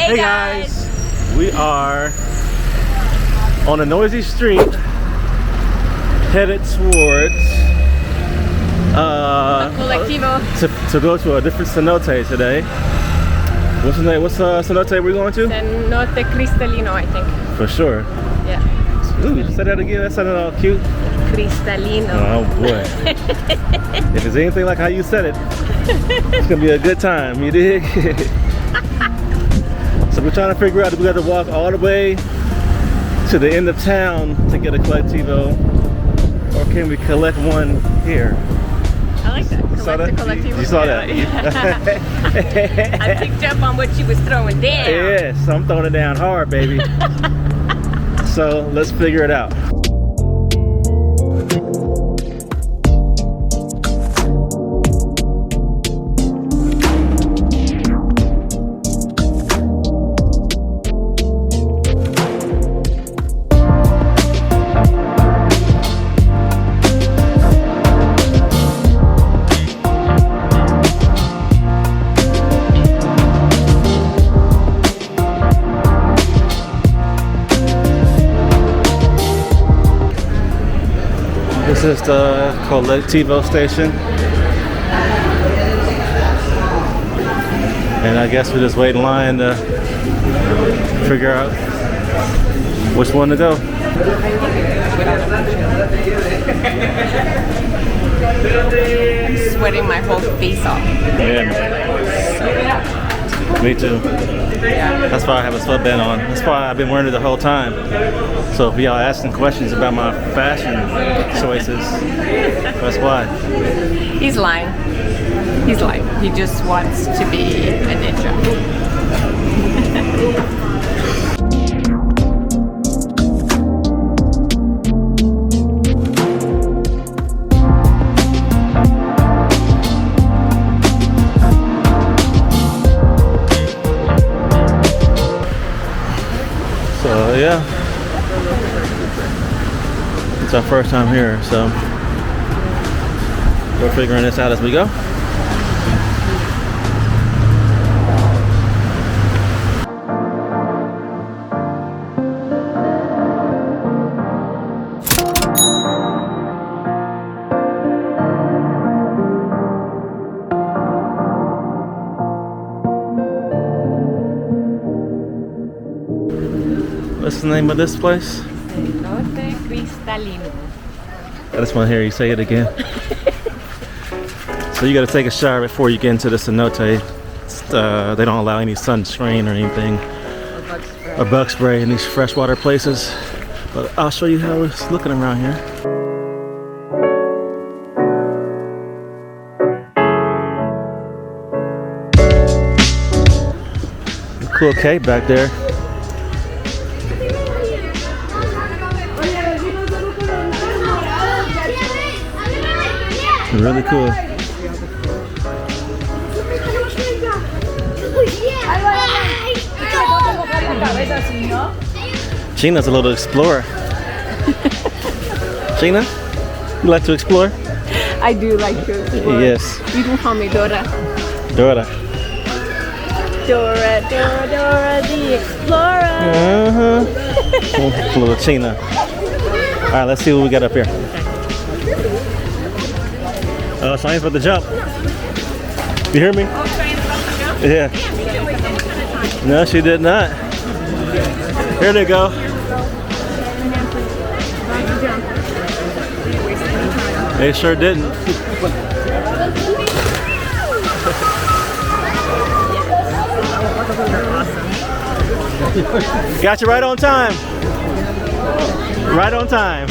Hey guys! We are on a noisy street headed towards to go to a different cenote today. What's the name? What's cenote we're going to? Cenote Cristalino, I think. For sure. Yeah. Ooh, say that again. That sounded all cute. Cristalino. Oh boy. If it's anything like how you said it, it's gonna be a good time. You dig? So we're trying to figure out if we got to walk all the way to the end of town to get a collectivo, or can we collect one here? I like that. Collect a collectivo. You saw that? Yeah. I picked up on what she was throwing down. Yes, I'm throwing it down hard, baby. So let's figure it out. This is the collectivo station, and I guess we just wait in line to figure out which one to go. I'm sweating my whole face off. Yeah, me too. That's why I have a sweatband on. That's why I've been wearing it the whole time. So if y'all asking questions about my fashion choices, that's why. He's lying. He's lying. He just wants to be a ninja. So yeah, it's our first time here, so we're figuring this out as we go. What's the name of this place? Cenote Cristalino. I just want to hear you say it again. So you got to take a shower before you get into the cenote. They don't allow any sunscreen or anything, or bug spray in these freshwater places. But I'll show you how it's looking around here. Cool cave back there. Really cool. Gina's a little explorer. Gina, you like to explore? I do like to explore. Yes. You can call me Dora. Dora. Dora, Dora, Dora the Explorer. Little Gina. All right, let's see what we got up here. Oh, Shane's about to jump. You hear me? Yeah. No, she did not. Here they go. They sure didn't. Got you right on time. Right on time.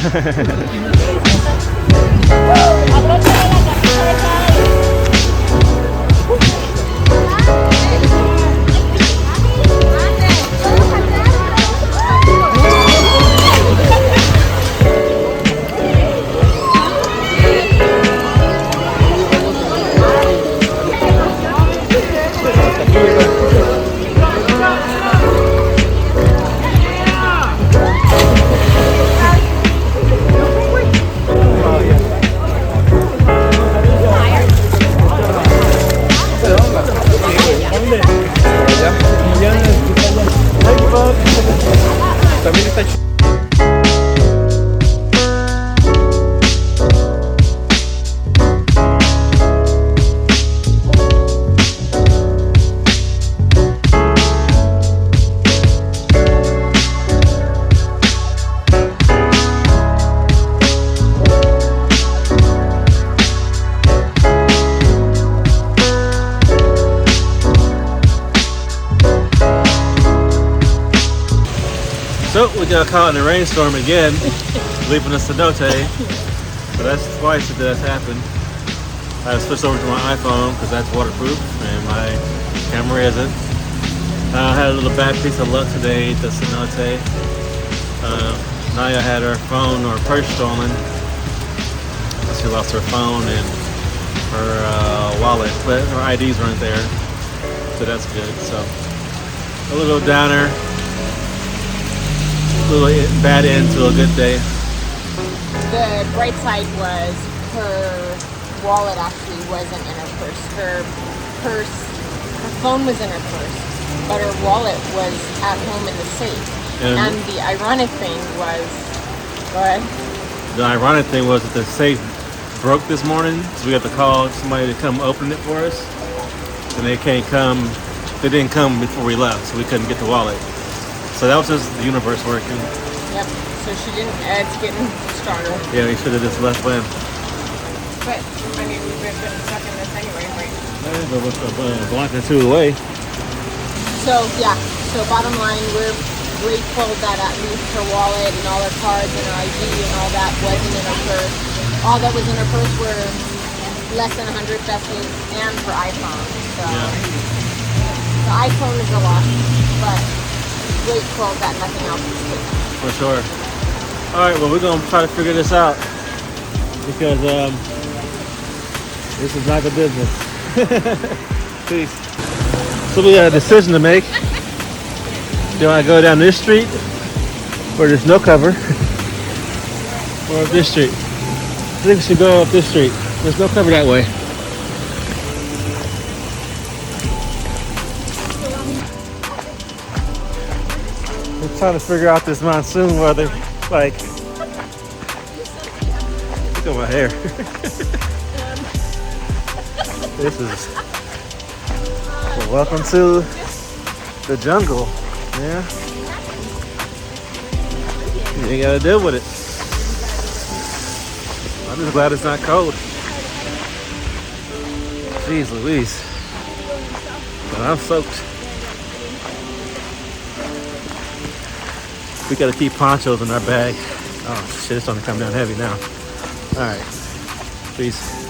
So we got caught in a rainstorm again, leaving the Cenote. So that's twice that that's happened. I switched over to my iPhone because that's waterproof and my camera isn't. I had a little bad piece of luck today at the Cenote. Naya had her phone or purse stolen. She lost her phone and her wallet, but her IDs weren't there. So that's good. So a little downer, a little bad end to a good day. The bright side was her wallet actually wasn't in her purse. Her phone was in her purse, but her wallet was at home in the safe. And the ironic thing was, go ahead. The ironic thing was that the safe broke this morning, so we had to call somebody to come open it for us. And they didn't come before we left, so we couldn't get the wallet. So that was just the universe working. Yep, so she didn't, it's getting stronger. Yeah, we should have just left when. But, I mean, we've been stuck in this anyway, right? Yeah, but what's the blocking two away? So, yeah, so bottom line, we're grateful that at least her wallet and all her cards and her ID and all that wasn't in her purse. All that was in her purse were less than 100 pesos and her iPhone. So, the iPhone is a loss, but grateful that nothing else is taken. For sure. All right, well, we're going to try to figure this out because this is not the business. Peace. So we got a decision to make. Do I go down this street where there's no cover or up this street? I think we should go up this street. There's no cover that way. We're trying to figure out this monsoon weather. Like, look at my hair. This is, well, welcome to the jungle. Yeah. You ain't gotta deal with it. I'm just glad it's not cold. Jeez Louise. But I'm soaked. We gotta keep ponchos in our bag. Oh shit, it's starting to come down heavy now. Alright. Peace.